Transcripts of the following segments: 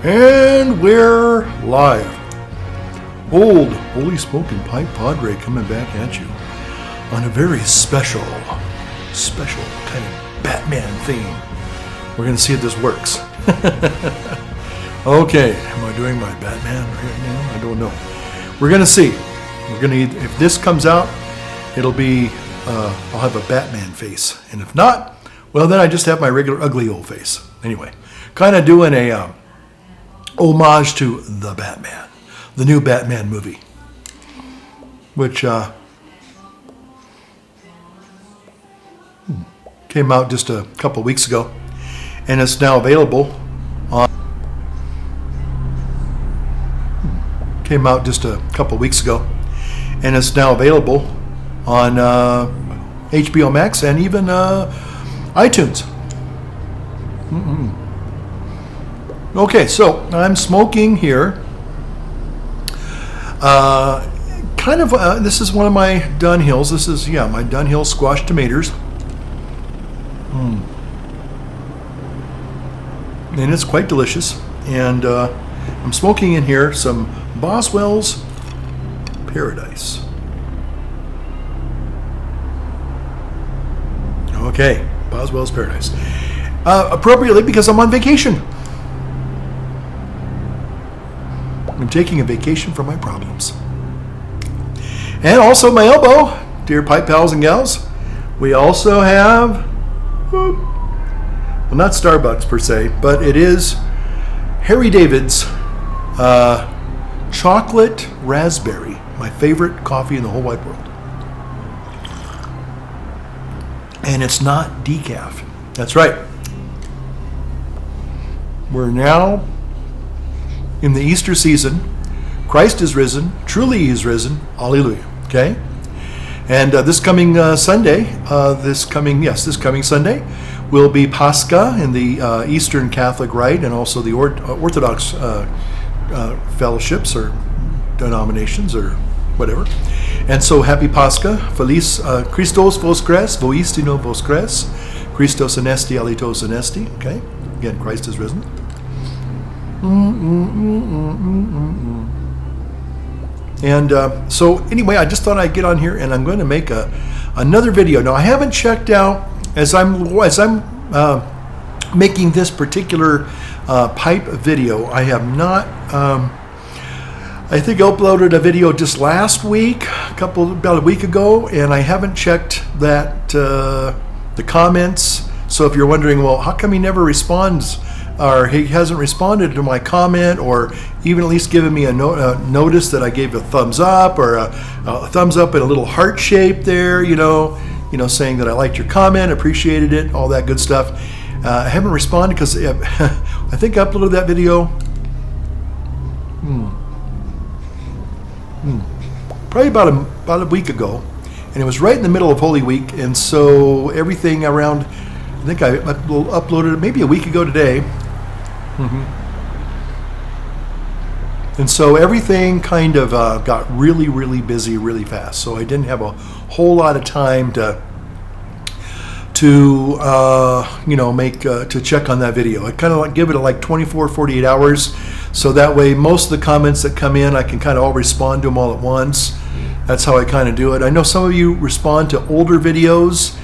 And we're live. Old Holy Smoking Pipe Padre coming back at you on a very special kind of Batman theme. We're going to see if this works. Okay, am I doing my Batman right now? I don't know. We're going to see. We're going to, if this comes out, it'll be, I'll have a Batman face. And if not, well, then I just have my regular ugly old face. Anyway, kind of doing a homage to the Batman, the new Batman movie, which came out just a couple weeks ago, and it's now available on. Came out just a couple weeks ago, and it's now available on HBO Max and even iTunes. Okay, so I'm smoking here. This is one of my Dunhills. This is, my Dunhill squash tomatoes. And it's quite delicious. And I'm smoking in here some Boswell's Paradise. Okay, Boswell's Paradise. Appropriately because I'm on vacation. I'm taking a vacation from my problems. And also my elbow, dear pipe pals and gals. We also have, well, not Starbucks per se, but it is Harry David's chocolate raspberry, my favorite coffee in the whole wide world. And it's not decaf. That's right. We're now in the Easter season. Christ is risen. Truly he is risen. Hallelujah. Okay? And this coming Sunday, this coming Sunday will be Pascha in the Eastern Catholic Rite and also the Orthodox fellowships or denominations or whatever. And so happy Pascha. Feliz Christos Voskres, Voistino Voskres, Christos Anesti, Alitos Anesti. Okay? Again, Christ is risen. And so anyway, I just thought I'd get on here, and I'm going to make another video. Now I haven't checked out as I'm making this particular pipe video. I have not. I think I uploaded a video just last week, about a week ago, and I haven't checked that the comments. So if you're wondering, well, how come he never responds? Or he hasn't responded to my comment, or even at least given me a notice that I gave a thumbs up, or a thumbs up in a little heart shape there, saying that I liked your comment, appreciated it, all that good stuff. I haven't responded because I think I uploaded that video probably about a week ago, and it was right in the middle of Holy Week, and so everything around, I think I uploaded it maybe a week ago today. And so everything kind of got really, really busy really fast. So I didn't have a whole lot of time to check on that video. I kind of give it like 24, 48 hours. So that way most of the comments that come in, I can kind of all respond to them all at once. That's how I kind of do it. I know some of you respond to older videos,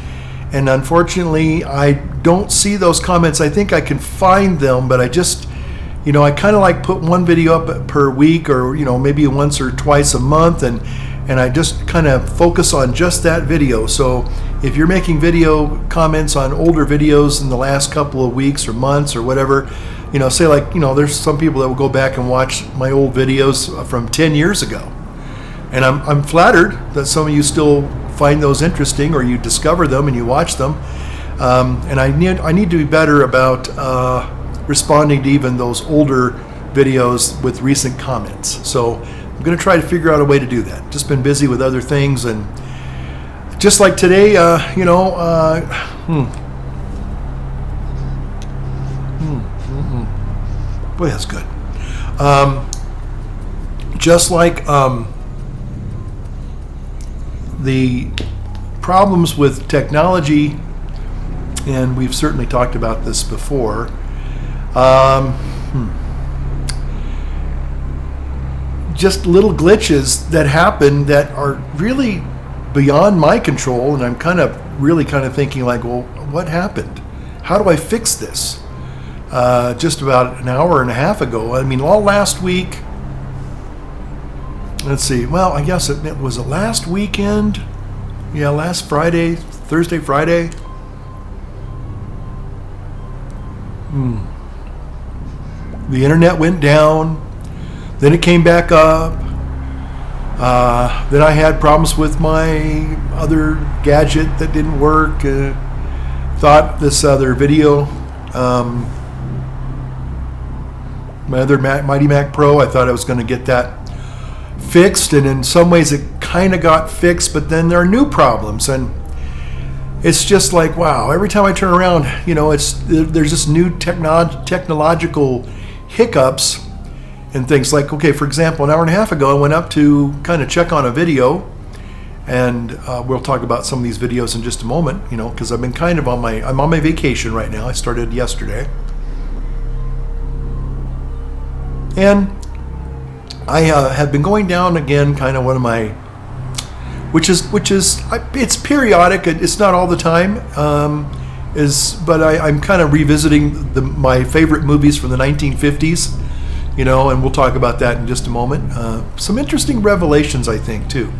and unfortunately, I don't see those comments. I think I can find them, but I just, I kind of like put one video up per week, or, maybe once or twice a month, and I just kind of focus on just that video. So if you're making video comments on older videos in the last couple of weeks or months or whatever, say like, there's some people that will go back and watch my old videos from 10 years ago. And I'm flattered that some of you still find those interesting, or you discover them and you watch them. And I need to be better about responding to even those older videos with recent comments. So I'm going to try to figure out a way to do that. Just been busy with other things, and just like today, boy, that's good. Just like the problems with technology, and we've certainly talked about this before. just little glitches that happen that are really beyond my control, and I'm really thinking like, well, what happened? How do I fix this? Just about an hour and a half ago. I mean, all last week. Let's see. Well, I guess it was last weekend. Yeah, last Friday, Thursday, Friday. The internet went down. Then it came back up. Then I had problems with my other gadget that didn't work. Thought this other video, my other Mighty Mac Pro, I thought I was going to get that fixed, and in some ways it kind of got fixed, but then there are new problems, and it's just like, wow, every time I turn around, there's just new technological hiccups and things. Like, okay, for example, an hour and a half ago I went up to kind of check on a video, and we'll talk about some of these videos in just a moment, because I've been I'm on my vacation right now. I started yesterday, and I have been going down again, kind of one of my, which is it's periodic. It's not all the time. But I'm kind of revisiting my favorite movies from the 1950s, and we'll talk about that in just a moment. Some interesting revelations, I think, too.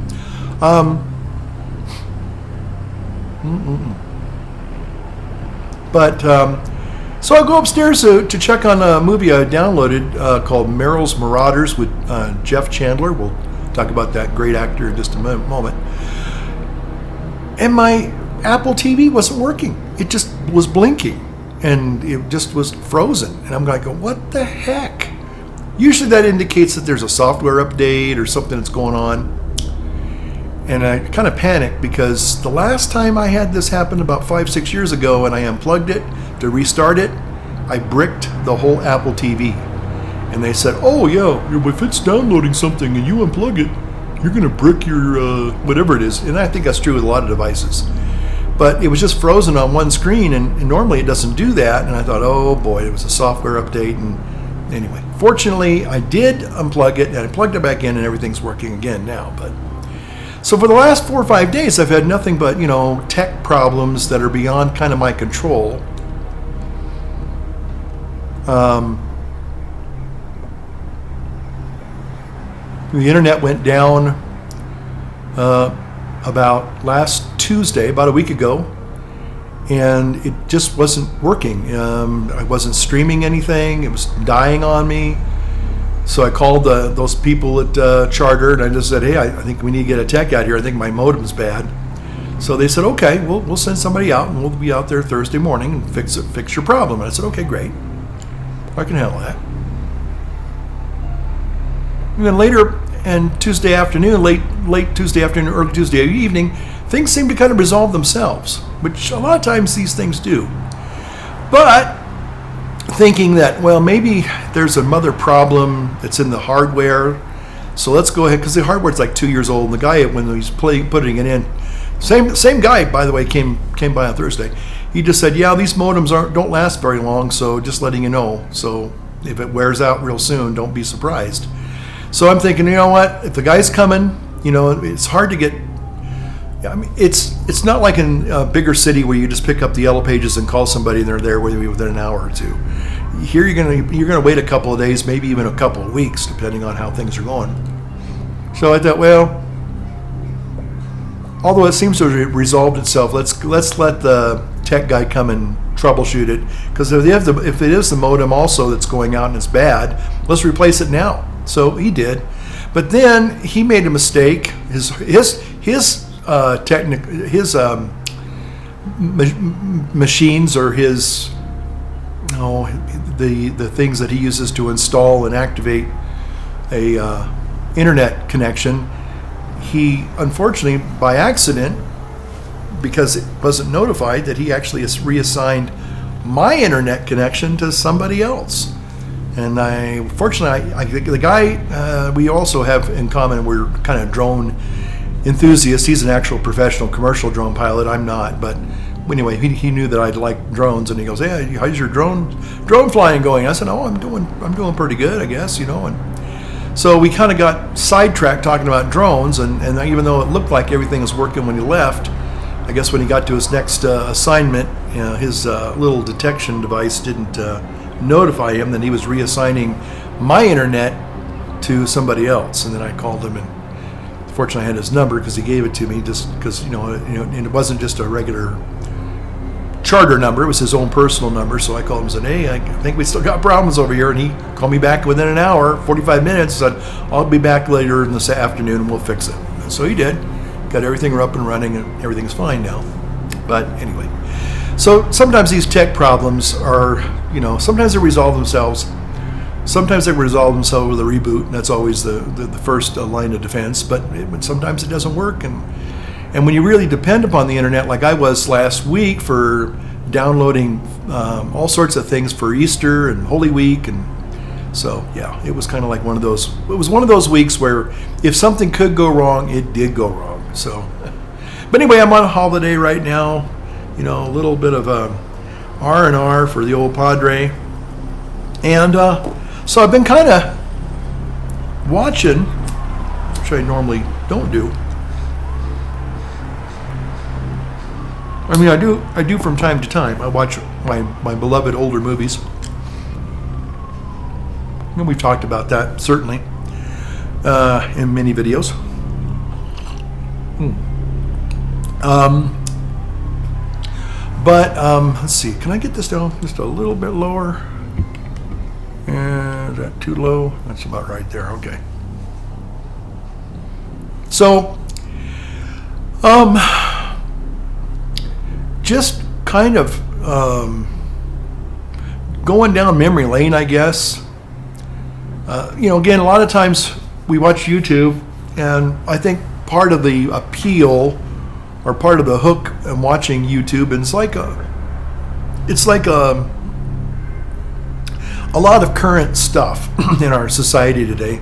So I'll go upstairs to check on a movie I downloaded called Merrill's Marauders with Jeff Chandler. We'll talk about that great actor in just a moment. And my Apple TV wasn't working. It just was blinking, and it just was frozen. And I'm going to go, what the heck? Usually that indicates that there's a software update or something that's going on. And I kind of panicked because the last time I had this happen about 5-6 years ago, and I unplugged it to restart it, I bricked the whole Apple TV. And they said, oh yeah, if it's downloading something and you unplug it, you're going to brick your whatever it is. And I think that's true with a lot of devices. But it was just frozen on one screen, and normally it doesn't do that. And I thought, oh boy, it was a software update. And anyway, fortunately, I did unplug it, and I plugged it back in, and everything's working again now. So for the last 4 or 5 days, I've had nothing but, tech problems that are beyond kind of my control. The internet went down about last Tuesday, about a week ago, and it just wasn't working. I wasn't streaming anything. It was dying on me. So I called those people at Charter, and I just said, hey, I think we need to get a tech out here. I think my modem's bad. So they said, okay, we'll send somebody out, and we'll be out there Thursday morning and fix your problem. And I said, okay, great. I can handle that. And then later, and Tuesday afternoon, late Tuesday afternoon, early Tuesday evening, things seem to kind of resolve themselves, which a lot of times these things do. But thinking that, well, maybe there's a mother problem that's in the hardware, so let's go ahead, because the hardware's like 2 years old, and the guy, when he's putting it in, same guy, by the way, came by on Thursday. He just said, yeah, these modems don't last very long, so just letting you know. So if it wears out real soon, don't be surprised. So I'm thinking, you know what, if the guy's coming, it's hard to get. I mean, it's not like in a bigger city where you just pick up the yellow pages and call somebody and they're there with you within an hour or two. Here you're gonna wait a couple of days, maybe even a couple of weeks, depending on how things are going. So I thought, well, although it seems to have resolved itself, let's let the tech guy come and troubleshoot it, because if it is the modem also that's going out and it's bad, let's replace it now. So he did, but then he made a mistake. His machines, or his the things that he uses to install and activate a internet connection, he unfortunately by accident, because it wasn't notified, that he actually has reassigned my internet connection to somebody else. And the guy we also have in common, we're kind of drone enthusiasts. He's an actual professional commercial drone pilot. I'm not, but anyway, he knew that I'd like drones, and he goes, "Hey, how's your drone flying going?" I said, "Oh, I'm doing pretty good, I guess, And So we kind of got sidetracked talking about drones, and even though it looked like everything was working when he left, I guess when he got to his next assignment, his little detection device didn't notify him that he was reassigning my internet to somebody else. And then I called him, and fortunately I had his number because he gave it to me, just because and it wasn't just a regular charter number, it was his own personal number. So I called him and said, hey, I think we still got problems over here. And he called me back within an hour, 45 minutes, said, I'll be back later in this afternoon and we'll fix it. And so he did. Got everything up and running, and everything's fine now. But anyway, so sometimes these tech problems are, sometimes they resolve themselves. Sometimes they resolve themselves with a reboot, and that's always the first line of defense. But sometimes it doesn't work, and when you really depend upon the internet, like I was last week for downloading all sorts of things for Easter and Holy Week, and so yeah, it was kind of like one of those. It was one of those weeks where if something could go wrong, it did go wrong. So, but anyway, I'm on a holiday right now. A little bit of R&R for the old Padre, and so I've been kind of watching, which I normally don't do. I mean, I do from time to time. I watch my beloved older movies. And we've talked about that, certainly, in many videos. But let's see. Can I get this down just a little bit lower? Is that too low? That's about right there. Okay. So, just kind of going down memory lane, I guess. Again, a lot of times we watch YouTube, and I think part of the appeal or part of the hook in watching YouTube, and it's like a lot of current stuff in our society today.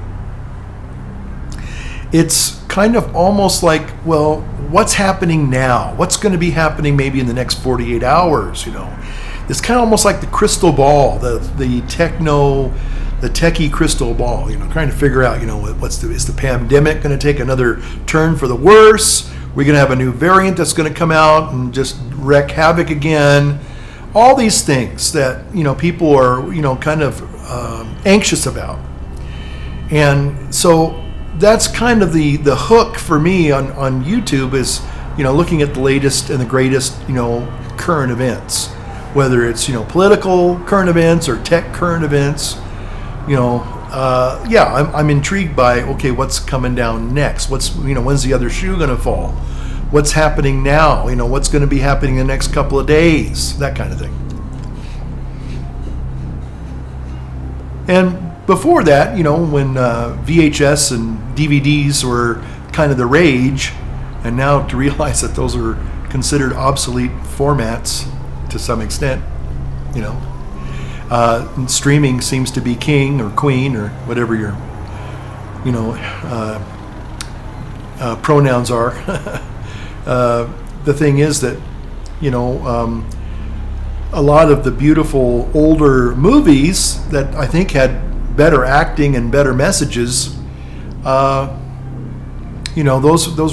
It's kind of almost like, well, what's happening now? What's going to be happening maybe in the next 48 hours? It's kind of almost like the crystal ball, the techie crystal ball, trying to figure out, is the pandemic going to take another turn for the worse? We're going to have a new variant that's going to come out and just wreak havoc again. All these things that, people are, kind of anxious about. And so that's kind of the hook for me on YouTube is, looking at the latest and the greatest, current events, whether it's, political current events or tech current events. I'm intrigued by, okay, what's coming down next? When's the other shoe going to fall? What's happening now? What's going to be happening in the next couple of days? That kind of thing. And before that, when VHS and DVDs were kind of the rage, and now to realize that those are considered obsolete formats to some extent, streaming seems to be king or queen or whatever your, pronouns are. The thing is that, a lot of the beautiful older movies that I think had better acting and better messages, those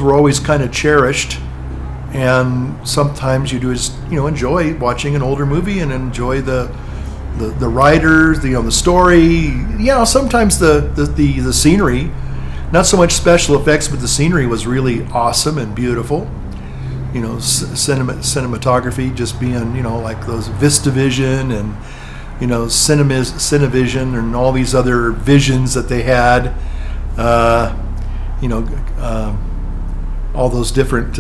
were always kind of cherished. And sometimes you do just, enjoy watching an older movie and enjoy the writers, the story. Sometimes the scenery, not so much special effects, but the scenery was really awesome and beautiful. Cinematography just being, like those VistaVision and, Cinevision and all these other visions that they had. All those different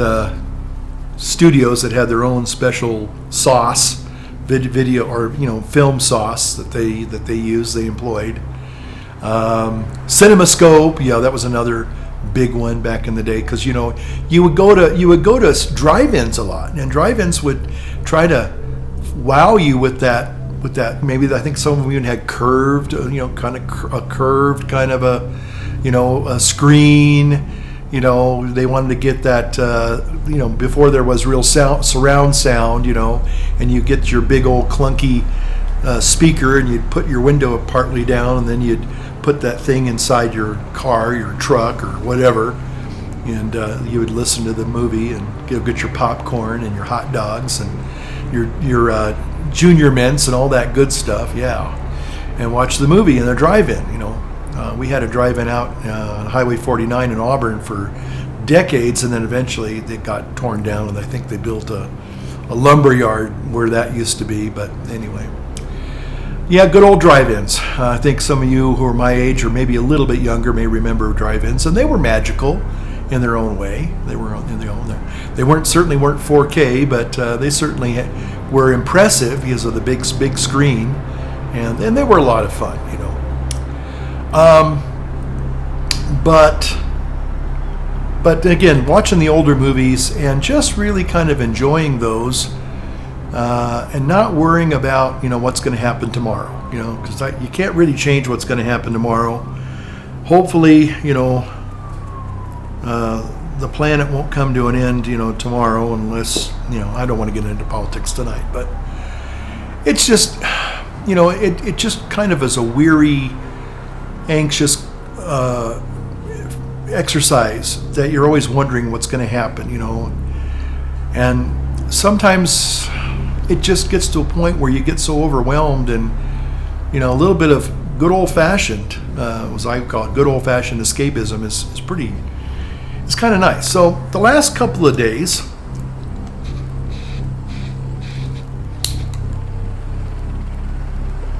studios that had their own special sauce, video or film sauce that they employed. CinemaScope, that was another big one back in the day, because you would go to drive-ins a lot, and drive-ins would try to wow you with that maybe I think some of them even had curved, kind of a curved kind of a screen. They wanted to get that, before there was real surround sound, and you get your big old clunky speaker, and you'd put your window partly down, and then you'd put that thing inside your car, your truck, or whatever, and you would listen to the movie and get your popcorn and your hot dogs and your Junior Mints and all that good stuff, yeah, and watch the movie in the drive-in. We had a drive-in out on Highway 49 in Auburn for decades, and then eventually it got torn down, and I think they built a lumber yard where that used to be. But anyway, yeah, good old drive-ins. I think some of you who are my age or maybe a little bit younger may remember drive-ins, and they were magical in their own way. They were in their own. They certainly weren't 4K, but they certainly were impressive because of the big screen, and they were a lot of fun, But again, watching the older movies and just really kind of enjoying those, and not worrying about what's going to happen tomorrow, because you can't really change what's going to happen tomorrow. Hopefully, the planet won't come to an end, tomorrow, unless I don't want to get into politics tonight. But it's just, it just kind of is a weary, anxious exercise that you're always wondering what's going to happen, and sometimes it just gets to a point where you get so overwhelmed, and a little bit of good old-fashioned, as I call it, good old-fashioned escapism is pretty, it's kind of nice. So the last couple of days,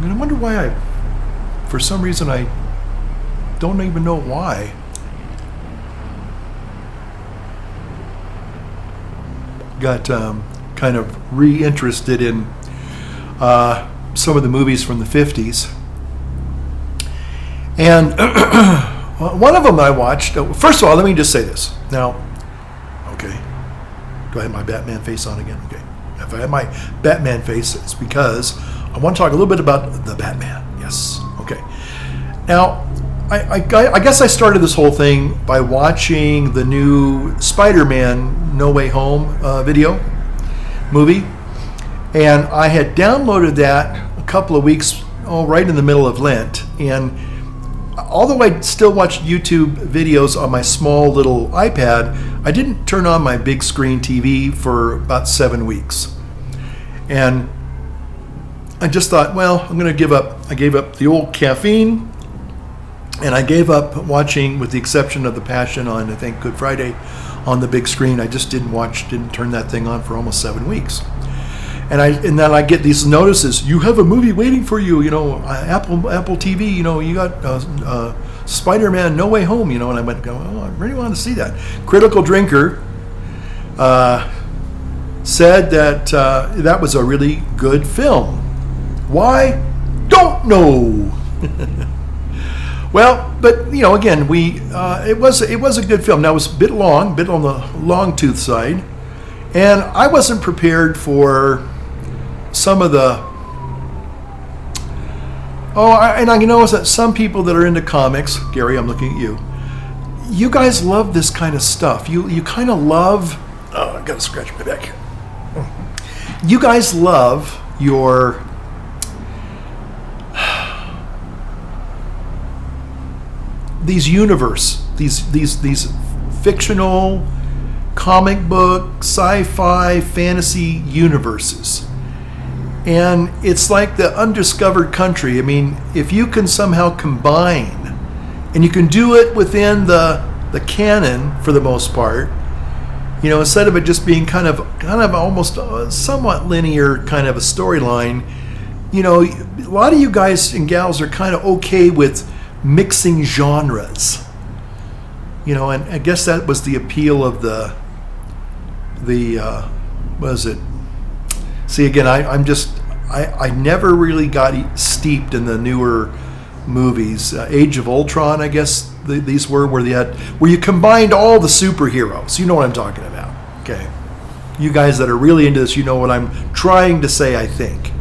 I wonder why for some reason I don't even know why. Got kind of re-interested in some of the movies from the 50s. And one of them I watched, first of all, let me just say this. Now, okay, do I have my Batman face on again? Okay. If I have my Batman face, it's because I want to talk a little bit about the Batman. Yes. Okay. Now, I guess I started this whole thing by watching the new Spider-Man No Way Home movie, and I had downloaded that a couple of weeks, right in the middle of Lent, and although I still watched YouTube videos on my small little iPad, I didn't turn on my big screen TV for about 7 weeks, and I just thought, well, I'm going to give up. I gave up the old caffeine. And I gave up watching, with the exception of The Passion on, I think, Good Friday, on the big screen. I just didn't turn that thing on for almost 7 weeks. And then I get these notices, you have a movie waiting for you, Apple TV, you got Spider-Man No Way Home, and I went, oh, I really want to see that. Critical Drinker said that that was a really good film. Why? Don't know. Well, but again, it was a good film. Now it was a bit on the long tooth side, and I wasn't prepared for some of the. And I know that some people that are into comics, Gary, I'm looking at you. You guys love this kind of stuff. You kind of love. Oh, I gotta scratch my back here. You guys love your. These fictional comic book, sci-fi, fantasy universes. And it's like the undiscovered country. I mean, if you can somehow combine, and you can do it within the canon for the most part, instead of it just being kind of almost somewhat linear kind of a storyline, a lot of you guys and gals are kind of okay with mixing genres, and I guess that was the appeal of the what is it? See, again, I never really got steeped in the newer movies. Age of Ultron, I guess these were where you combined all the superheroes. You know what I'm talking about, okay? You guys that are really into this, you know what I'm trying to say, I think.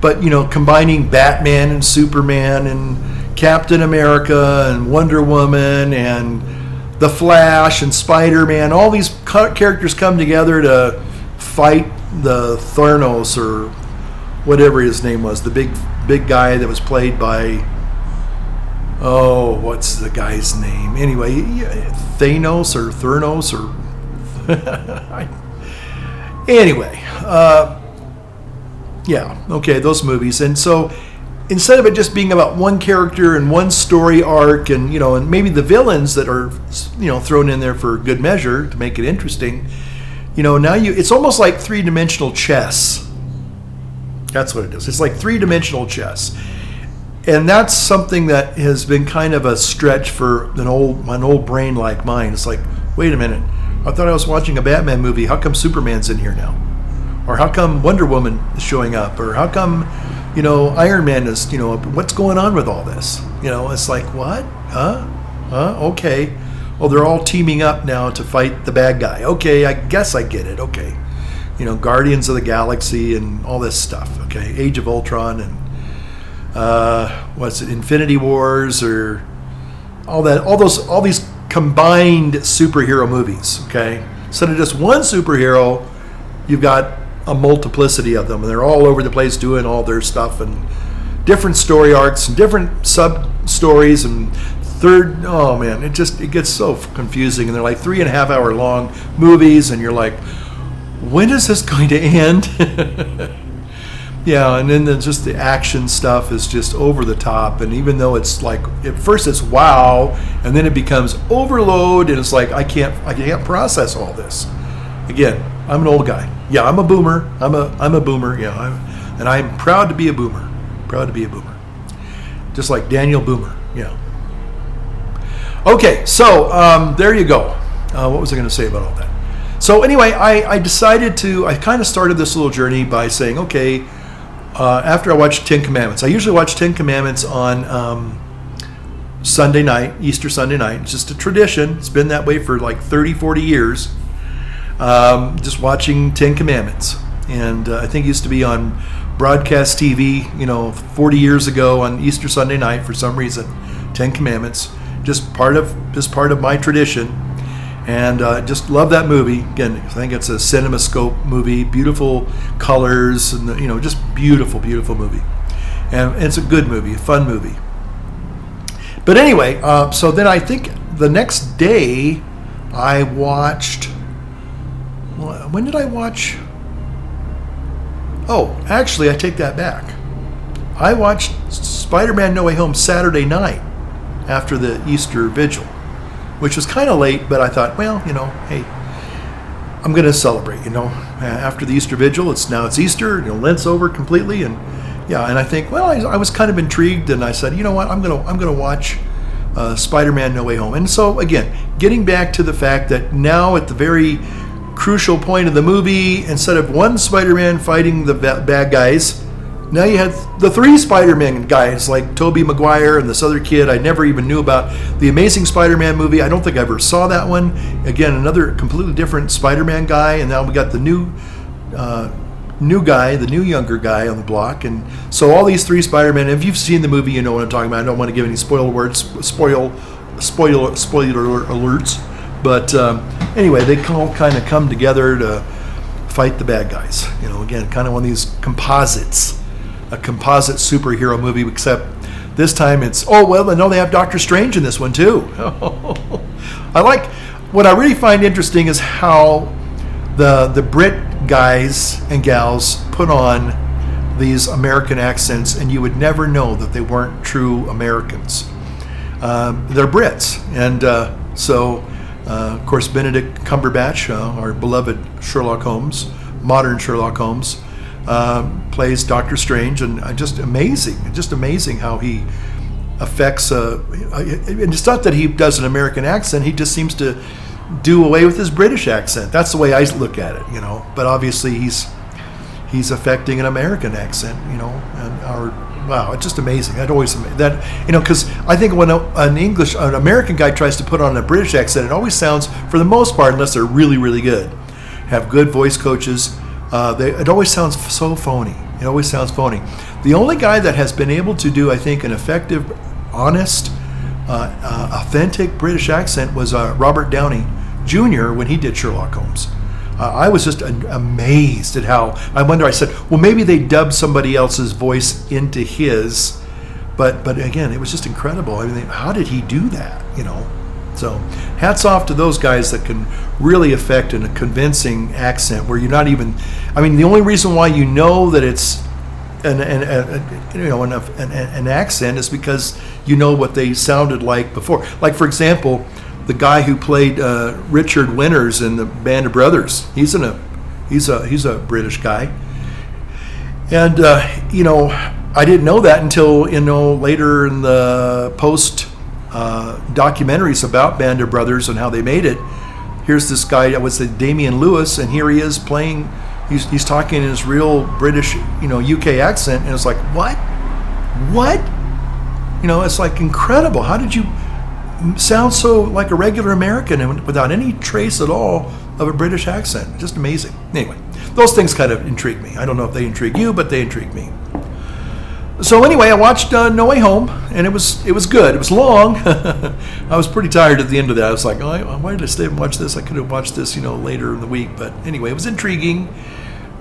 But combining Batman and Superman and Captain America and Wonder Woman and the Flash and Spider-Man, all these characters come together to fight the Thanos or whatever his name was, the big guy that was played by Oh, what's the guy's name? Anyway, Thanos or Thurnos or anyway, yeah, okay, those movies. And so instead of it just being about one character and one story arc, and and maybe the villains that are thrown in there for good measure to make it interesting, now it's almost like three-dimensional chess. That's what it is. It's like three-dimensional chess. And that's something that has been kind of a stretch for an old brain like mine. It's like, wait a minute, I thought I was watching a Batman movie. How come Superman's in here now? Or how come Wonder Woman is showing up? Or how come, Iron Man is, what's going on with all this? It's like, what? Huh? Okay. Oh, they're all teaming up now to fight the bad guy. Okay, I guess I get it. Okay. Guardians of the Galaxy and all this stuff. Okay, Age of Ultron and Infinity Wars, or all these combined superhero movies. Okay, instead of just one superhero, you've got a multiplicity of them, and they're all over the place doing all their stuff and different story arcs and different sub stories and oh man, it gets so confusing, and they're like 3.5 hour long movies, and you're like, when is this going to end? Yeah, and then just the action stuff is just over the top. And even though it's like, at first it's wow, and then it becomes overload, and it's like, I can't process all this. Again, I'm an old guy. Yeah, I'm a boomer. I'm a boomer. Yeah, and I'm proud to be a boomer. Proud to be a boomer. Just like Daniel Boomer. Yeah. Okay, so there you go. What was I going to say about all that? So anyway, I decided I kind of started this little journey by saying, okay, after I watched 10 Commandments. I usually watch 10 Commandments on Sunday night, Easter Sunday night. It's just a tradition. It's been that way for like 30, 40 years. Just watching 10 Commandments. And I think it used to be on broadcast TV, 40 years ago on Easter Sunday night for some reason. 10 Commandments. Just part of my tradition. And just love that movie. Again, I think it's a CinemaScope movie. Beautiful colors, and just beautiful, beautiful movie. And it's a good movie, a fun movie. But anyway, so then I think the next day I watched. When did I watch? Oh, actually, I take that back. I watched Spider-Man: No Way Home Saturday night after the Easter Vigil, which was kind of late, but I thought, well, hey, I'm going to celebrate, after the Easter Vigil. It's Easter, Lent's over completely, and yeah, and I think, well, I was kind of intrigued, and I said, you know what, I'm going to watch Spider-Man: No Way Home. And so again, getting back to the fact that now at the very crucial point of the movie, instead of one Spider-Man fighting the bad guys, now you had the 3 Spider-Man guys, like Tobey Maguire and this other kid I never even knew about. The Amazing Spider-Man movie, I don't think I ever saw that one. Again, another completely different Spider-Man guy, and now we got the new guy, the new younger guy on the block. And so all these 3 Spider-Man, if you've seen the movie, you know what I'm talking about. I don't want to give any spoiler alerts. But anyway, they all kind of come together to fight the bad guys. Again, kind of one of these composites. A composite superhero movie, except this time it's, I know they have Doctor Strange in this one too. What I really find interesting is how the Brit guys and gals put on these American accents, and you would never know that they weren't true Americans. They're Brits, and so of course Benedict Cumberbatch, our beloved Sherlock Holmes, modern Sherlock Holmes, plays Doctor Strange, and just amazing how he affects. And it's not that he does an American accent; he just seems to do away with his British accent. That's the way I look at it, But obviously, he's affecting an American accent, and wow, it's just amazing. That always that because I think when an American guy tries to put on a British accent, it always sounds, for the most part, unless they're really, really good, have good voice coaches. It always sounds so phony. It always sounds phony. The only guy that has been able to do, I think, an effective, honest, authentic British accent was Robert Downey Jr. when he did Sherlock Holmes. I was just amazed at how, I said, well, maybe they dubbed somebody else's voice into his, But again, it was just incredible. I mean, how did he do that? So hats off to those guys that can really affect in a convincing accent where you're not even. I mean, the only reason why you know that it's an accent is because you know what they sounded like before. Like, for example, the guy who played Richard Winters in the Band of Brothers. He's a British guy, and I didn't know that until later in the post documentaries about Band of Brothers and how they made it. Here's this guy that was Damian Lewis, and here he is playing. He's talking in his real British, UK accent, and it's like, what? It's like incredible. How did you sound so like a regular American and without any trace at all of a British accent? Just amazing. Anyway, those things kind of intrigue me. I don't know if they intrigue you, but they intrigue me. So anyway, I watched No Way Home, and it was good. It was long. I was pretty tired at the end of that. I was like, why did I stay and watch this? I could have watched this, later in the week. But anyway, it was intriguing.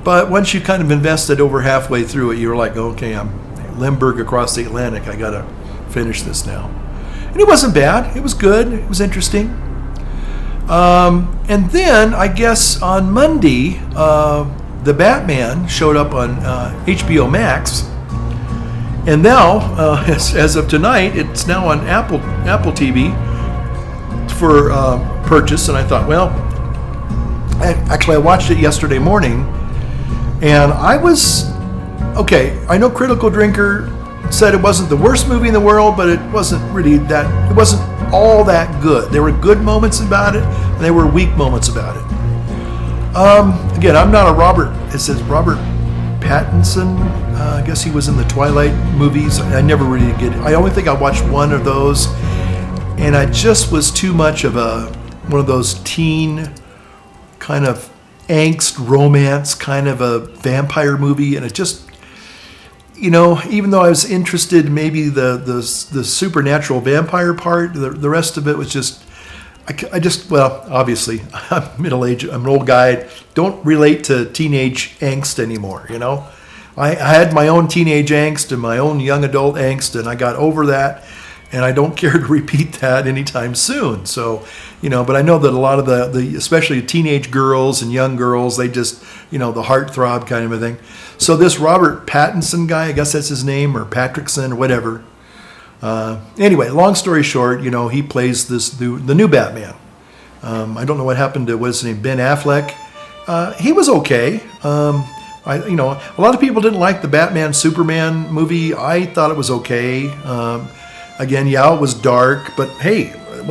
But once you kind of invested over halfway through it, you were like, okay, I'm Limburg across the Atlantic. I got to finish this now. And it wasn't bad. It was good. It was interesting. And then, I guess, on Monday, The Batman showed up on HBO Max. And now, as of tonight, it's now on Apple TV for purchase. And I thought, well, I watched it yesterday morning, and I was okay. I know Critical Drinker said it wasn't the worst movie in the world, but it wasn't really that. It wasn't all that good. There were good moments about it, and there were weak moments about it. Again, I'm not a Robert. It says Robert Pattinson. I guess he was in the Twilight movies. I never really get it. I only think I watched one of those, and I just was too much of one of those teen kind of angst romance kind of a vampire movie, and it just, even though I was interested maybe the supernatural vampire part, the rest of it was just, obviously I'm middle-aged, I'm an old guy, don't relate to teenage angst anymore, I had my own teenage angst and my own young adult angst, and I got over that, and I don't care to repeat that anytime soon. So, but I know that a lot of the especially teenage girls and young girls, they just, the heartthrob kind of a thing. So this Robert Pattinson guy, I guess that's his name, or Patrickson or whatever. Anyway, long story short, he plays the new Batman. I don't know what happened to, what's his name, Ben Affleck. He was okay. A lot of people didn't like the Batman Superman movie. I thought it was okay. Again, it was dark, but hey, it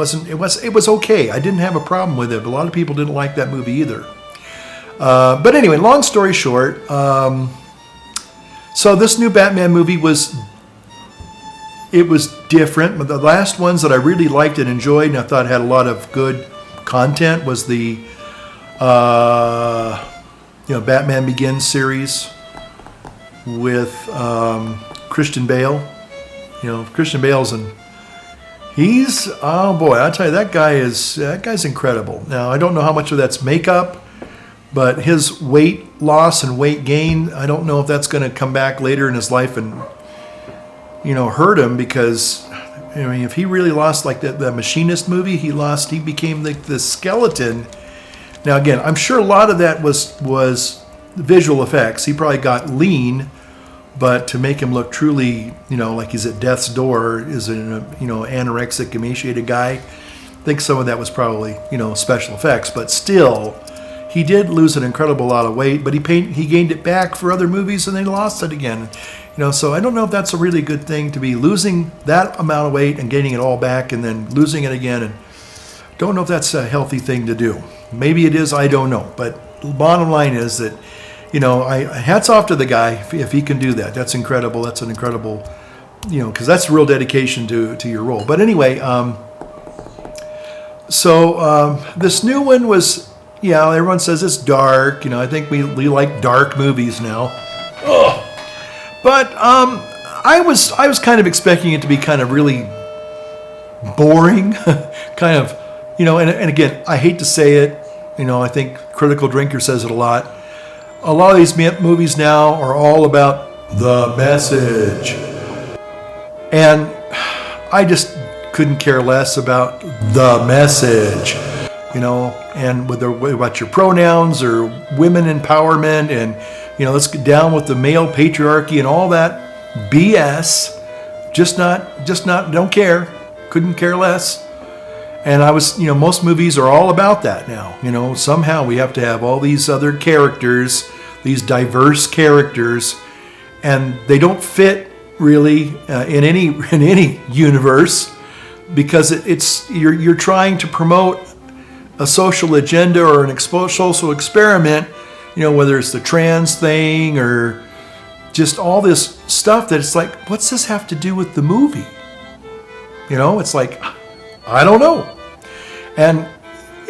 was okay. I didn't have a problem with it. But a lot of people didn't like that movie either. But anyway, long story short, so this new Batman movie was different. But the last ones that I really liked and enjoyed, and I thought had a lot of good content, was the Batman Begins series with Christian Bale. Christian Bale's he's, oh boy, I'll tell you, that guy's incredible. Now, I don't know how much of that's makeup, but his weight loss and weight gain, I don't know if that's going to come back later in his life and, hurt him, because, if he really lost, like the Machinist movie, he became like the skeleton. Now, again, I'm sure a lot of that was visual effects. He probably got lean, but to make him look truly, like he's at death's door, is an anorexic, emaciated guy. I think some of that was probably, special effects, but still, he did lose an incredible lot of weight, but he gained it back for other movies, and then lost it again. So I don't know if that's a really good thing, to be losing that amount of weight and gaining it all back and then losing it again, and don't know if that's a healthy thing to do. Maybe it is, I don't know. But the bottom line is that, hats off to the guy if he can do that. That's incredible. That's an incredible, because that's real dedication to your role. But anyway, this new one was, everyone says it's dark. I think we like dark movies now. Ugh. But I was kind of expecting it to be kind of really boring, kind of. And again, I hate to say it, I think Critical Drinker says it a lot. A lot of these movies now are all about the message. And I just couldn't care less about the message, and about your pronouns or women empowerment, and let's get down with the male patriarchy and all that BS. Just not, don't care, couldn't care less. And I was, most movies are all about that now. Somehow we have to have all these other characters, these diverse characters, and they don't fit really in any universe, because you're trying to promote a social agenda or an social experiment, whether it's the trans thing or just all this stuff that it's like, what's this have to do with the movie? It's like, I don't know. And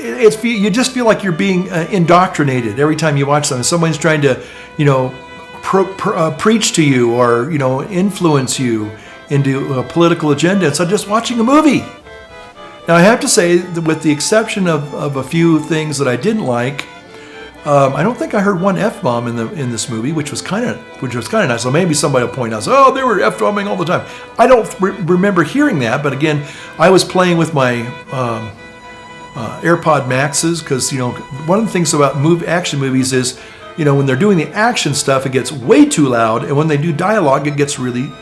you just feel like you're being indoctrinated every time you watch something. Someone's trying to, preach to you or, influence you into a political agenda. It's just watching a movie. Now, I have to say that with the exception of a few things that I didn't like, I don't think I heard one F-bomb in this movie, which was kind of nice. So maybe somebody will point out, oh, they were F-bombing all the time. I don't remember hearing that, but again, I was playing with my AirPod Maxes, because one of the things about action movies is when they're doing the action stuff, it gets way too loud, and when they do dialogue, it gets really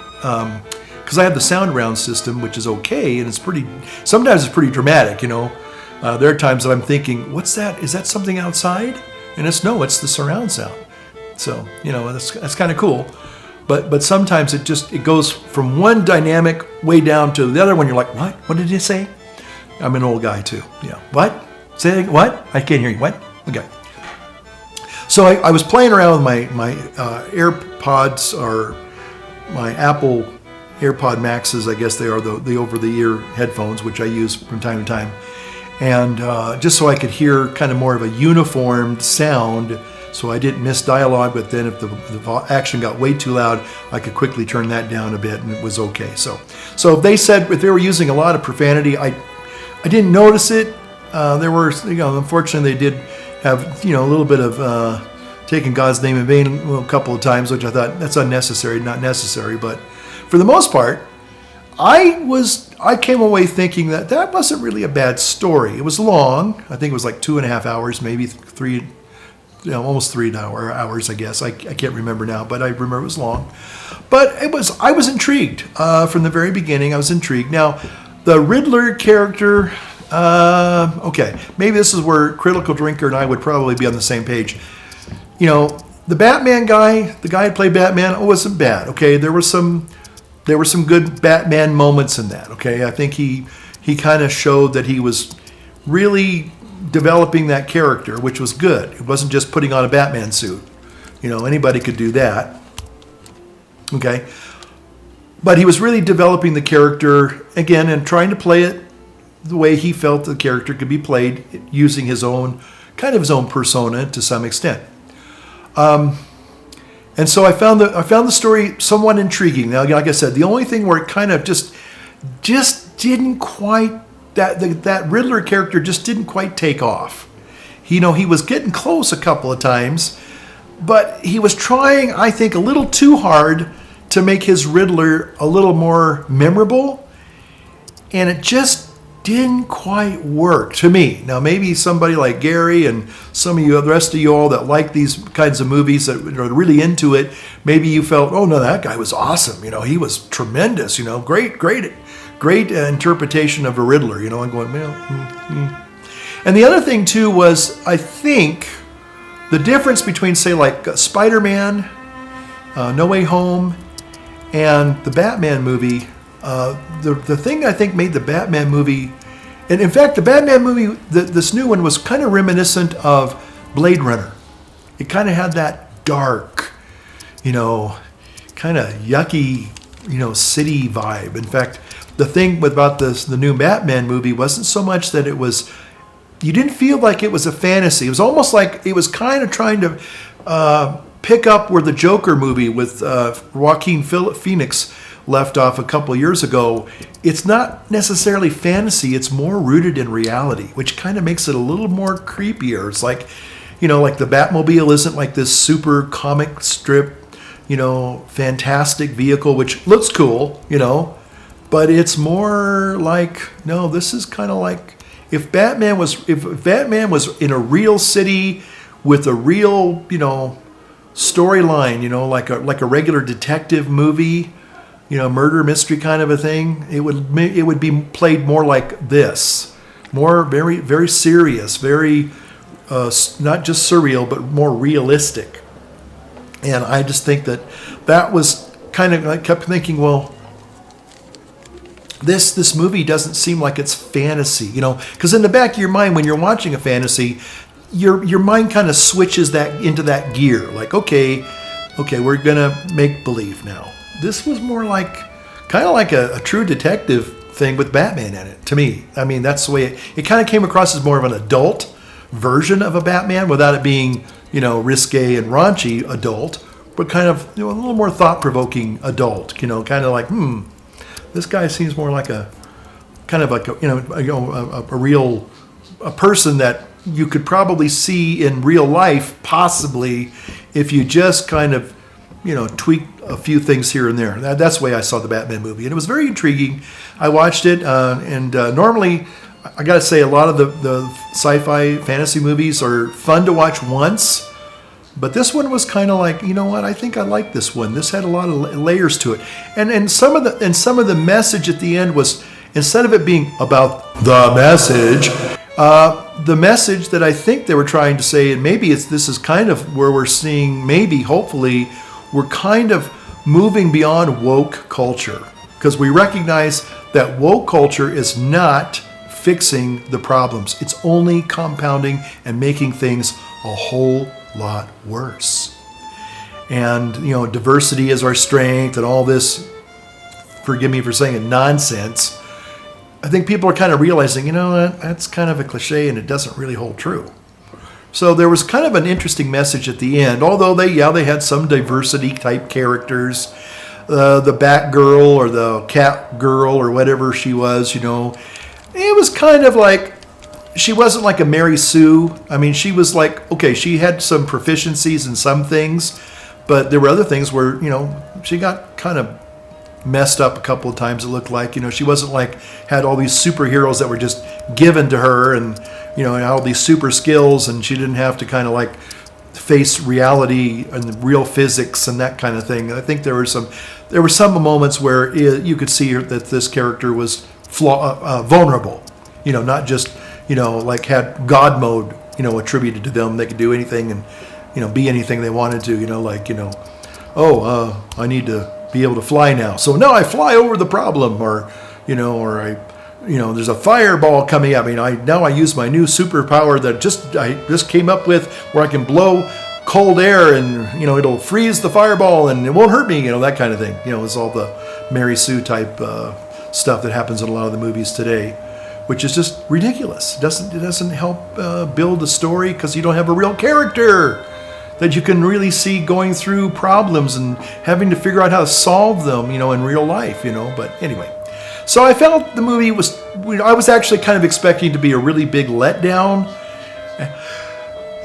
because I have the sound round system, which is okay, and sometimes it's pretty dramatic. There are times that I'm thinking, what's that? Is that something outside? And it's the surround sound. So that's kind of cool. But sometimes it goes from one dynamic way down to the other one. You're like, what? What did he say? I'm an old guy too. Yeah. What? Say what? I can't hear you. What? Okay. So I was playing around with my AirPods, or my Apple AirPod Maxes. I guess they are the over-the-ear headphones, which I use from time to time, and just so I could hear kind of more of a uniformed sound, so I didn't miss dialogue. But then if the action got way too loud, I could quickly turn that down a bit, and it was okay. So if they were using a lot of profanity, I didn't notice it. There were, unfortunately, they did have, a little bit of taking God's name in vain a couple of times, which I thought that's unnecessary, not necessary. But for the most part, I came away thinking that wasn't really a bad story. It was long. I think it was like 2.5 hours, maybe 3, almost 3 hours, I guess. I can't remember now, but I remember it was long. But I was intrigued from the very beginning. I was intrigued. Now, the Riddler character, okay, maybe this is where Critical Drinker and I would probably be on the same page. The Batman guy, the guy who played Batman, wasn't bad. Okay, there were some good Batman moments in that. Okay, I think he kind of showed that he was really developing that character, which was good. It wasn't just putting on a Batman suit. Anybody could do that. Okay. But he was really developing the character, again, and trying to play it the way he felt the character could be played, using his own persona to some extent. And so I found the story somewhat intriguing. Now, like I said, the only thing where it kind of just didn't quite, that Riddler character just didn't quite take off. He was getting close a couple of times, but he was trying, I think, a little too hard to make his Riddler a little more memorable, and it just didn't quite work to me. Now, maybe somebody like Gary and some of you, the rest of you all that like these kinds of movies that are really into it, maybe you felt, oh no, that guy was awesome. He was tremendous. Great interpretation of a Riddler. I'm going, well. And the other thing too was, I think the difference between, say, like Spider-Man, No Way Home, and the Batman movie. The thing I think made the Batman movie, and in fact the Batman movie, this new one, was kind of reminiscent of Blade Runner. It kind of had that dark, kind of yucky, city vibe. In fact, the thing about the new Batman movie wasn't so much that it was, you didn't feel like it was a fantasy. It was almost like it was kind of trying to pick up where the Joker movie with Joaquin Phoenix left off a couple years ago. It's not necessarily fantasy, it's more rooted in reality, which kind of makes it a little more creepier. It's like, like the Batmobile isn't like this super comic strip, fantastic vehicle, which looks cool, but it's more like, no, this is kind of like if Batman was in a real city with a real, storyline, like a regular detective movie, murder mystery kind of a thing, it would be played more like this, more very, very serious, very not just surreal, but more realistic. And I just think that was kind of, I kept thinking, well, this movie doesn't seem like it's fantasy, because in the back of your mind when you're watching a fantasy, your mind kind of switches that into that gear, like okay, we're gonna make believe now. This was more like kind of like a true detective thing with Batman in it to me. I mean, that's the way it kind of came across as more of an adult version of a Batman without it being risque and raunchy adult, but kind of a little more thought-provoking adult, kind of like this guy seems more like a person that you could probably see in real life, possibly, if you just kind of, tweak a few things here and there. That's the way I saw the Batman movie. And it was very intriguing. I watched it, and normally, I got to say, a lot of the sci-fi fantasy movies are fun to watch once. But this one was kind of like, I think I like this one. This had a lot of layers to it. And some of the message at the end was, instead of it being about the message that I think they were trying to say, and maybe this is kind of where we're seeing, maybe, hopefully, we're kind of moving beyond woke culture. Because we recognize that woke culture is not fixing the problems. It's only compounding and making things a whole lot worse. And, diversity is our strength and all this, forgive me for saying it, nonsense. I think people are kind of realizing, that's kind of a cliche and it doesn't really hold true. So there was kind of an interesting message at the end, although they had some diversity type characters. The Batgirl or the Cat Girl or whatever she was, it was kind of like, she wasn't like a Mary Sue. I mean, she was like, okay, she had some proficiencies in some things, but there were other things where, she got kind of messed up a couple of times, it looked like. She wasn't like, had all these superheroes that were just given to her and, all these super skills, and she didn't have to kind of like face reality and real physics and that kind of thing. I think there were some moments where you could see that this character was vulnerable, not just, like had God mode, attributed to them. They could do anything and, be anything they wanted to, I need to be able to fly now. So now I fly over the problem, or there's a fireball coming at me. Now I use my new superpower that I just came up with, where I can blow cold air and, it'll freeze the fireball and it won't hurt me, that kind of thing. It's all the Mary Sue type stuff that happens in a lot of the movies today, which is just ridiculous. It doesn't help build a story, because you don't have a real character that you can really see going through problems and having to figure out how to solve them, in real life, But anyway, so I felt the movie I was actually kind of expecting to be a really big letdown.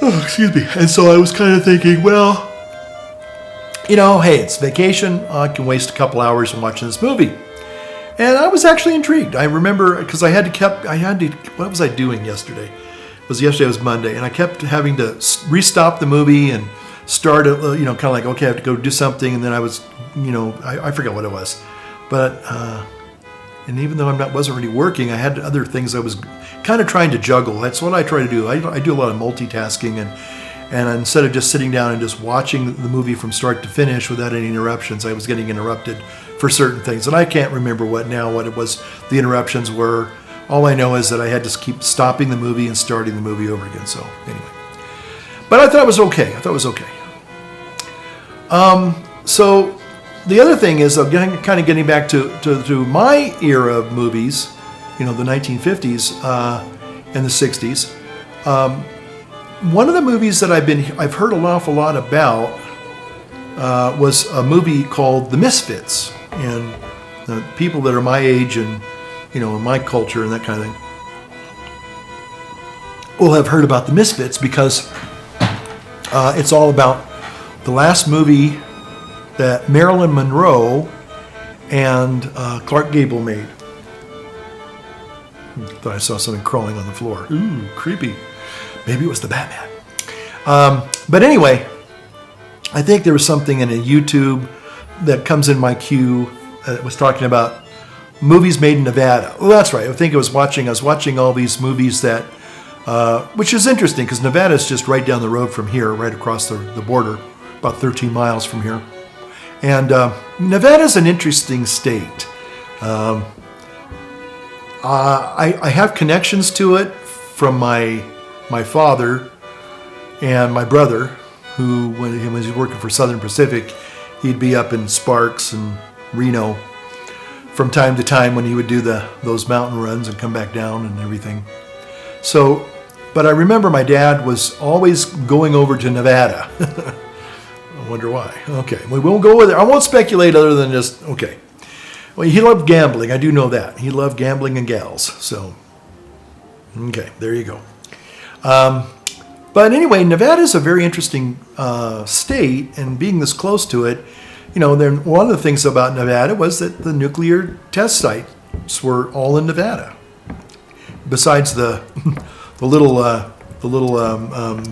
Oh, excuse me. And so I was kind of thinking, well, hey, it's vacation. I can waste a couple hours in watching this movie. And I was actually intrigued. I remember, because what was I doing yesterday? Yesterday was Monday, and I kept having to restop the movie and start it, kind of like, okay, I have to go do something, and then I was, I forget what it was. But, and even though wasn't really working, I had other things I was kind of trying to juggle. That's what I try to do. I do a lot of multitasking, and instead of just sitting down and just watching the movie from start to finish without any interruptions, I was getting interrupted for certain things. And I can't remember what it was the interruptions were. All I know is that I had to keep stopping the movie and starting the movie over again. So anyway, but I thought it was okay. So the other thing is, kind of getting back to my era of movies, the 1950s and the 60s. One of the movies that I've heard an awful lot about was a movie called The Misfits, and people that are my age and in my culture and that kind of thing will have heard about The Misfits, because it's all about the last movie that Marilyn Monroe and Clark Gable made. Thought I saw something crawling on the floor. Ooh, creepy. Maybe it was the Batman. But anyway, I think there was something in a YouTube that comes in my queue that was talking about movies made in Nevada. Oh, that's right. I was watching all these movies that, which is interesting because Nevada is just right down the road from here, right across the border, about 13 miles from here. And Nevada is an interesting state. I have connections to it from my father and my brother, who when he was working for Southern Pacific, he'd be up in Sparks and Reno from time to time when he would do those mountain runs and come back down and everything. So, but I remember my dad was always going over to Nevada. I wonder why. Okay, we won't go there. I won't speculate other than just, okay. Well, he loved gambling. I do know that. He loved gambling and gals. So, okay, there you go. But anyway, Nevada is a very interesting state, and being this close to it, then one of the things about Nevada was that the nuclear test sites were all in Nevada. Besides the little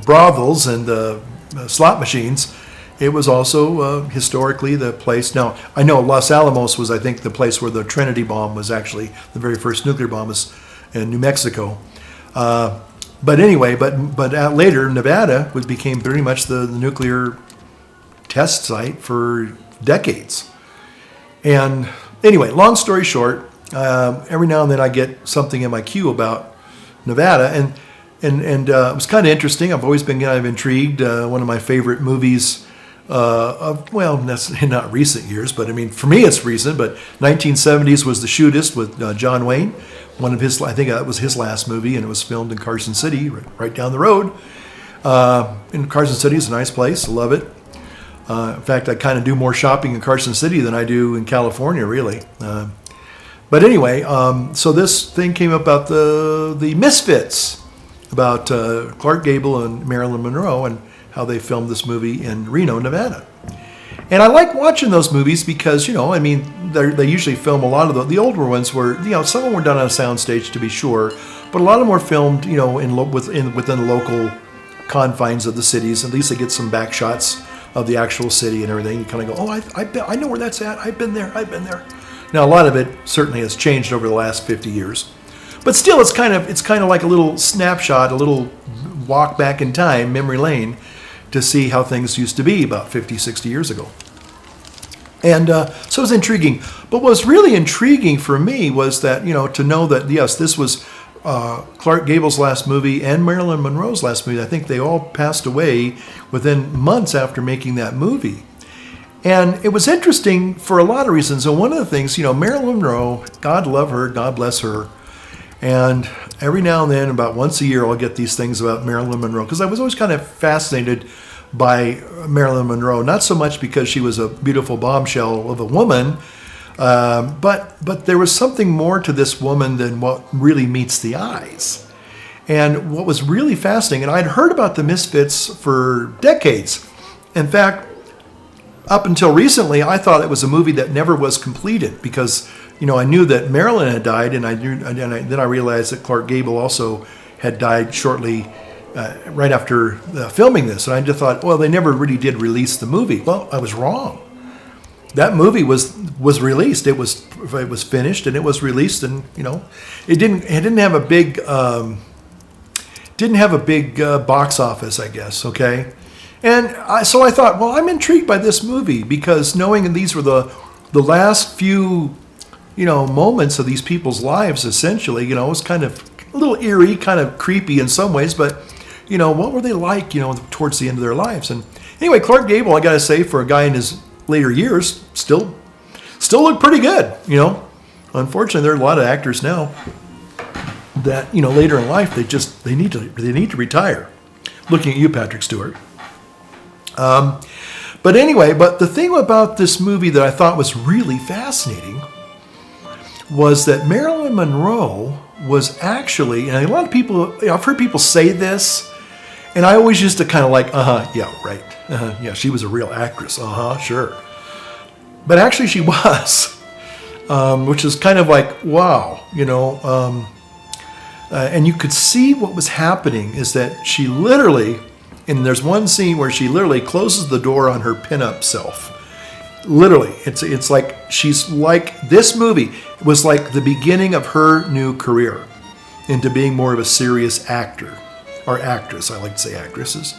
brothels and the slot machines, it was also historically the place. Now, I know Los Alamos was, I think, the place where the Trinity bomb was actually, the very first nuclear bomb was in New Mexico. But anyway, but later, Nevada became pretty much the nuclear test site for decades. And anyway, long story short, every now and then I get something in my queue about Nevada, and it was kind of interesting. I've always been kind of intrigued. One of my favorite movies that's not recent years, but I mean, for me it's recent, but 1970s was The Shootist with John Wayne. One of his, I think that was his last movie, and it was filmed in Carson City, right down the road. And Carson City is a nice place. I love it. In fact, I kind of do more shopping in Carson City than I do in California, really. But anyway, so this thing came about the Misfits, about Clark Gable and Marilyn Monroe, and how they filmed this movie in Reno, Nevada. And I like watching those movies because, they usually film a lot of the older ones were, some of them were done on a soundstage to be sure, but a lot of them were filmed, within the local confines of the cities. At least they get some back shots of the actual city and everything. You kind of go, I know where that's at. I've been there. Now, a lot of it certainly has changed over the last 50 years. But still, it's kind of like a little snapshot, a little walk back in time, memory lane, to see how things used to be about 50, 60 years ago. And so it was intriguing. But what was really intriguing for me was that, to know that, yes, this was Clark Gable's last movie and Marilyn Monroe's last movie. I think they all passed away within months after making that movie. And it was interesting for a lot of reasons. And one of the things, Marilyn Monroe, God love her, God bless her. And every now and then, about once a year, I'll get these things about Marilyn Monroe, because I was always kind of fascinated by Marilyn Monroe, not so much because she was a beautiful bombshell of a woman, but there was something more to this woman than what really meets the eyes. And what was really fascinating, and I'd heard about the Misfits for decades. In fact, up until recently, I thought it was a movie that never was completed because, I knew that Marilyn had died, and then I realized that Clark Gable also had died shortly right after filming this. And I just thought, well, they never really did release the movie. Well, I was wrong. That movie was released. It was finished and it was released, and it didn't have a big box office, I guess. Okay. And so I thought, well, I'm intrigued by this movie because knowing that these were the last few, moments of these people's lives, essentially, it was kind of a little eerie, kind of creepy in some ways, but, what were they like, towards the end of their lives? And anyway, Clark Gable, I got to say, for a guy in his later years, still looked pretty good, Unfortunately, there are a lot of actors now that, later in life, they need to retire. Looking at you, Patrick Stewart. But anyway, the thing about this movie that I thought was really fascinating was that Marilyn Monroe was actually, and a lot of people, I've heard people say this, and I always used to kind of like, yeah, right. Yeah, she was a real actress. Sure. But actually she was. which is kind of like, wow, and you could see what was happening is that she literally, and there's one scene where she literally closes the door on her pinup self. Literally, it's like she's like, this movie was like the beginning of her new career into being more of a serious actor or actress. I like to say actresses.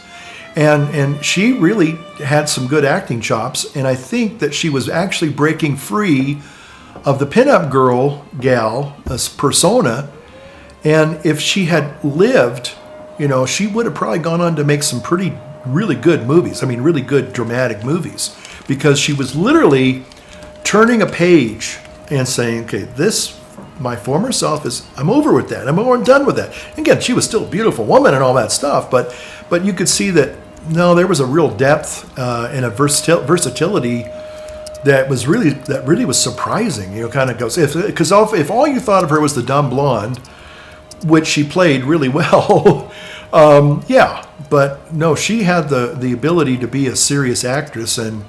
And she really had some good acting chops, and I think that she was actually breaking free of the pinup gal persona. And if she had lived, she would have probably gone on to make some really good movies. I mean, really good dramatic movies, because she was literally turning a page and saying, okay, my former self I'm over with that. I'm done with that. Again, she was still a beautiful woman and all that stuff, but you could see that, no, there was a real depth and a versatility that really was surprising. Kind of goes, because if all you thought of her was the dumb blonde, which she played really well, yeah, but no, she had the ability to be a serious actress, and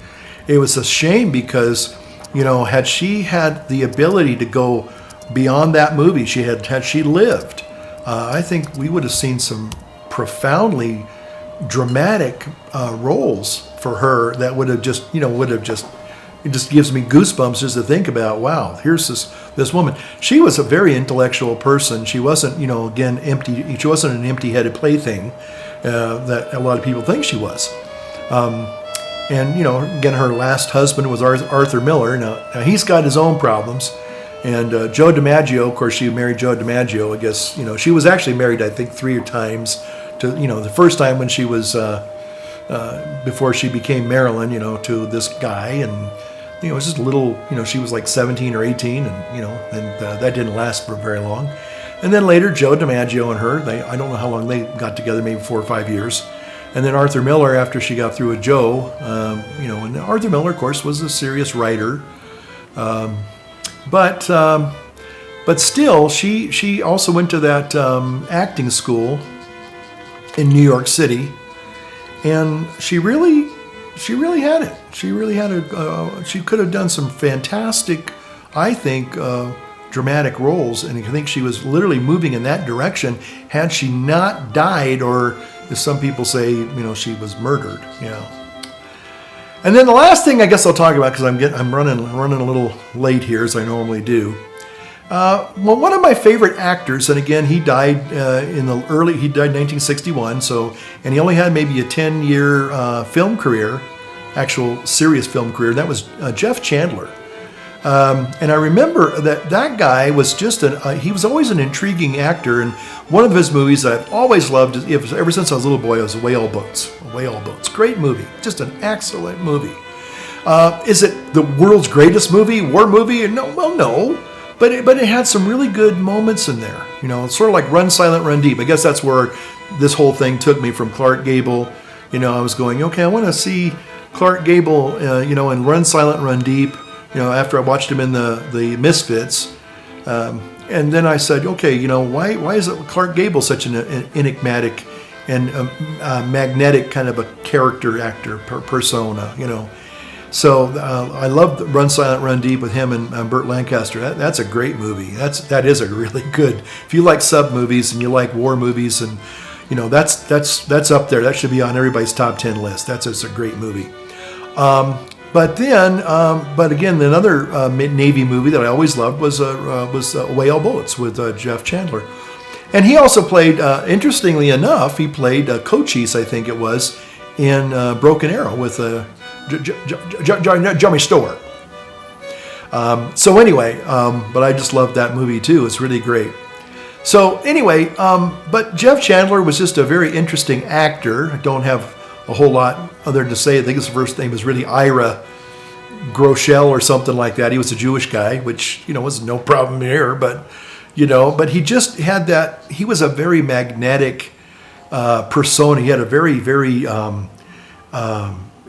it was a shame because, had she had the ability to go beyond that movie, had she lived, I think we would have seen some profoundly dramatic roles for her that would have just, it just gives me goosebumps just to think about, wow, here's this woman. She was a very intellectual person. She wasn't, again, empty. She wasn't an empty-headed plaything that a lot of people think she was. And, again, her last husband was Arthur Miller. Now he's got his own problems. And Joe DiMaggio, of course, she married Joe DiMaggio. I guess, she was actually married, I think, 3 times. To, the first time when she was, before she became Marilyn, to this guy. And, it was just a little, she was like 17 or 18, and, that didn't last for very long. And then later, Joe DiMaggio and her, I don't know how long they got together, maybe 4 or 5 years. And then Arthur Miller, after she got through with Joe, and Arthur Miller, of course, was a serious writer. But still, she also went to that acting school in New York City, and she really had it. She really had she could have done some fantastic, I think, dramatic roles, and I think she was literally moving in that direction had she not died, or as some people say, she was murdered. And then the last thing I guess I'll talk about, because I'm running a little late here, as I normally do. Well, one of my favorite actors, and again, he died in 1961. And he only had maybe a 10-year film career, actual serious film career. That was Jeff Chandler. And I remember that guy was just he was always an intriguing actor. And one of his movies that I've always loved, ever since I was a little boy, was Whale Boats. Great movie. Just an excellent movie. Is it the world's greatest war movie? No, well, no. But it had some really good moments in there. It's sort of like Run Silent, Run Deep. I guess that's where this whole thing took me from Clark Gable. I was going, okay, I want to see Clark Gable, in Run Silent, Run Deep, after I watched him in the Misfits. And then I said, okay, why is it Clark Gable such an enigmatic and magnetic kind of a character actor persona, So I love Run Silent, Run Deep with him and Burt Lancaster. That's a great movie. That is a really good. If you like sub movies and you like war movies, and that's up there. That should be on everybody's top 10 list. That's just a great movie. But again, another Navy movie that I always loved was Whale Boats with Jeff Chandler, and he also played. Interestingly enough, he played Cochise, I think it was, in Broken Arrow with Jeremy Stewart. So anyway, but I just loved that movie too. It's really great. So anyway, but Jeff Chandler was just a very interesting actor. I don't have a whole lot other to say. I think his first name was really Ira Groeschel or something like that. He was a Jewish guy, which, was no problem here, but he just had that. He was a very magnetic persona. He had a very, very,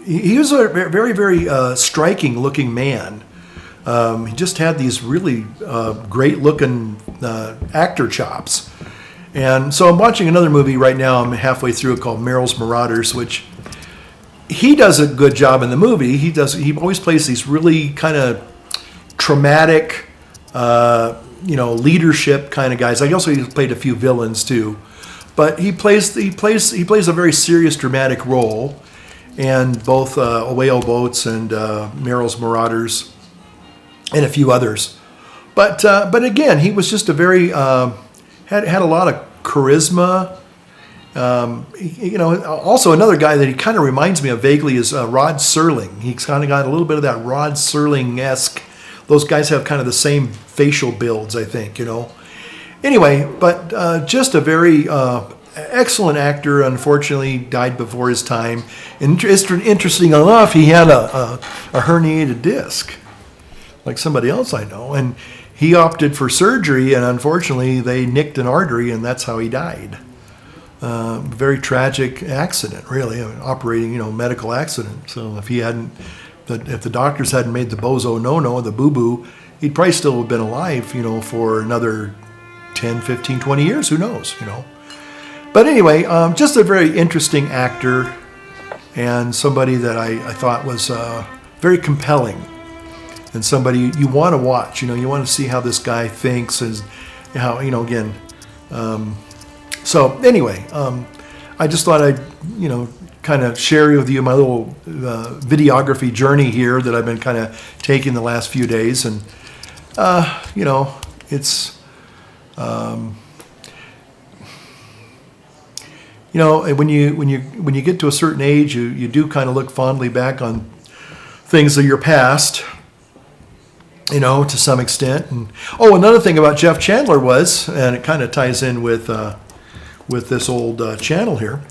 he was a very, very striking looking man. He just had these really great looking actor chops. And so I'm watching another movie right now. I'm halfway through it, called Merrill's Marauders, which he does a good job in the movie. He always plays these really kind of traumatic, leadership kind of guys. I also played a few villains too, but he plays a very serious, dramatic role, and both Whale Boats and Merrill's Marauders, and a few others. But again, he was just a very had a lot of charisma. Also another guy that he kind of reminds me of vaguely is Rod Serling. He's kind of got a little bit of that Rod Serling-esque. Those guys have kind of the same facial builds, I think, Anyway, but just a very excellent actor. Unfortunately, died before his time. Interesting enough, he had a herniated disc, like somebody else I know, and he opted for surgery, and unfortunately, they nicked an artery, and that's how he died. Very tragic accident, really, operating, medical accident. So if the doctors hadn't made the bozo no-no, the boo-boo, he'd probably still have been alive, for another 10, 15, 20 years, who knows, But anyway, just a very interesting actor, and somebody that I thought was very compelling, and somebody you want to watch, you want to see how this guy thinks, and how, again, so anyway, I just thought I'd, kind of share with you my little videography journey here that I've been kind of taking the last few days. And, it's, when you get to a certain age, you do kind of look fondly back on things of your past, to some extent. And another thing about Jeff Chandler was, and it kind of ties in with this old channel here,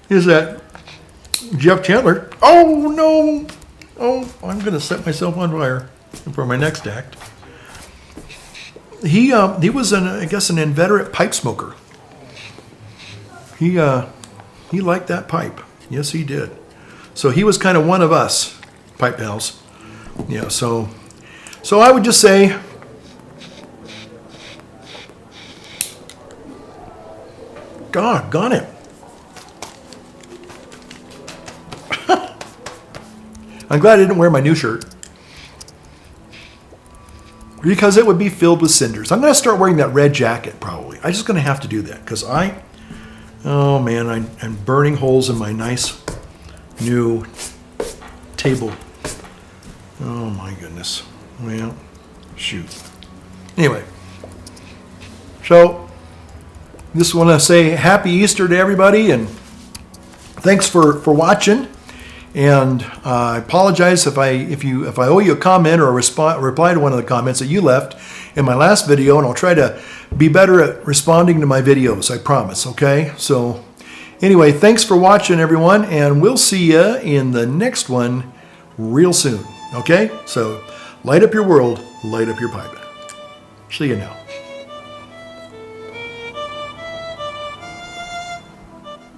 is that Jeff Chandler. Oh no! I'm going to set myself on fire for my next act. He was an inveterate pipe smoker. He liked that pipe. Yes, he did. So he was kind of one of us pipe pals. So I would just say, doggone it. I'm glad I didn't wear my new shirt, because it would be filled with cinders. I'm going to start wearing that red jacket probably. I'm just going to have to do that, because I'm burning holes in my nice new table. Oh my goodness. Well, shoot. Anyway, so just want to say Happy Easter to everybody, and thanks for watching. And I apologize if I owe you a comment or a reply to one of the comments that you left in my last video, and I'll try to be better at responding to my videos, I promise, okay? So anyway, thanks for watching, everyone, and we'll see you in the next one real soon, okay? So light up your world, light up your pipe. See you now.